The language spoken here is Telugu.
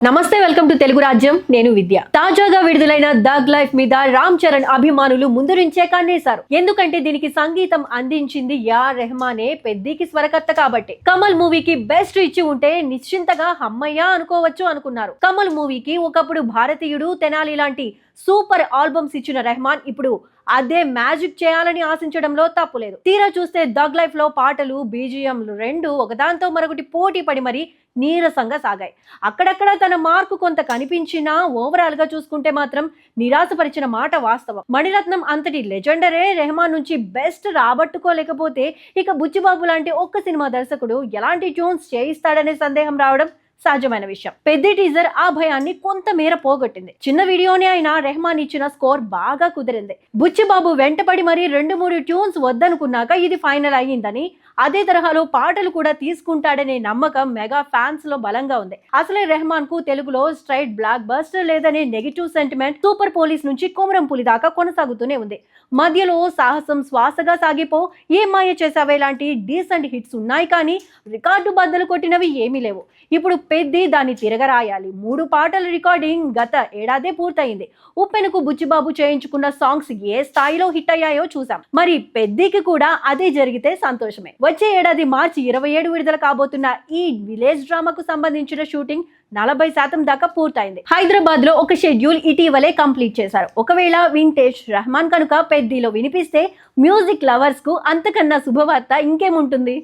నమస్తే, వెల్కమ్ టు తెలుగు రాజ్యం. నేను విద్య. తాజాగా విడుదలైన దగ్ లైఫ్ మీద రామ్ చరణ్ అభిమానులు ముందు నుంచే కన్నేశారు. ఎందుకంటే దీనికి సంగీతం అందించింది రెహమానే, పెద్దికి స్వరకర్త కాబట్టి. కమల్ మూవీకి బెస్ట్ ఇచ్చి ఉంటే నిశ్చింతగా హమ్మయ్య అనుకోవచ్చు అనుకున్నారు. కమల్ మూవీకి ఒకప్పుడు భారతీయుడు, తెనాలి లాంటి సూపర్ ఆల్బమ్స్ ఇచ్చిన రెహమాన్ ఇప్పుడు అదే మ్యాజిక్ చేయాలని ఆశించడంలో తప్పులేదు. తీరా చూస్తే దగ్ లైఫ్ లో పాటలు, బీజిఎంలు రెండు ఒకదాంతో మరొకటి పోటీ పడి మరి నీరసంగా సాగాయి. అక్కడక్కడ తన మార్కు కొంత కనిపించినా ఓవరాల్ గా చూసుకుంటే మాత్రం నిరాశపరిచిన మాట వాస్తవం. మణిరత్నం అంతటి లెజెండరే రెహమాన్ నుంచి బెస్ట్ రాబట్టుకోలేకపోతే ఇక బుచ్చిబాబు లాంటి ఒక్క సినిమా దర్శకుడు ఎలాంటి ట్యూన్స్ చేయిస్తాడనే సందేహం రావడం సహజమైన విషయం. పెద్ద టీజర్ ఆ భయాన్ని కొంత మేర పోగొట్టింది. చిన్న వీడియోనే అయినా రెహమాన్ ఇచ్చిన స్కోర్ బాగా కుదిరింది. బుచ్చిబాబు వెంటపడి మరి 2-3 ట్యూన్స్ వద్దనుకున్నాక ఇది ఫైనల్ అయ్యిందని, అదే తరహాలో పాటలు కూడా తీసుకుంటాడనే నమ్మకం మెగా ఫ్యాన్స్ లో బలంగా ఉంది. అసలే రెహమాన్ కు తెలుగులో స్ట్రైట్ బ్లాక్ బస్టర్ లేదనే నెగిటివ్ సెంటిమెంట్ సూపర్ పోలీస్ నుంచి కొమరం పులి దాకా కొనసాగుతూనే ఉంది. మధ్యలో సాహసం శ్వాసగా సాగిపో, ఏ మాయ చేసావే లాంటి డీసెంట్ హిట్స్ ఉన్నాయి, కానీ రికార్డు బద్దలు కొట్టినవి ఏమీ లేవు. ఇప్పుడు పెద్ది దాన్ని తిరగరాయాలి. 3 పాటల రికార్డింగ్ గత ఏడాదే పూర్తయింది. ఉప్పెనకు బుచ్చిబాబు చేయించుకున్న సాంగ్స్ ఏ స్థాయిలో హిట్ అయ్యాయో చూసాం. మరి పెద్దికి కూడా అదే జరిగితే సంతోషమే. వచ్చే ఏడాది మార్చి 27 విడుదల కాబోతున్న ఈ విలేజ్ డ్రామాకు సంబంధించిన షూటింగ్ 40% దాకా పూర్తయింది. హైదరాబాద్ లో ఒక షెడ్యూల్ ఇటీవలే కంప్లీట్ చేశారు. ఒకవేళ వింటేజ్ రెహమాన్ కనుక పెద్దిలో వినిపిస్తే మ్యూజిక్ లవర్స్ కు అంతకన్నా శుభవార్త ఇంకేముంటుంది.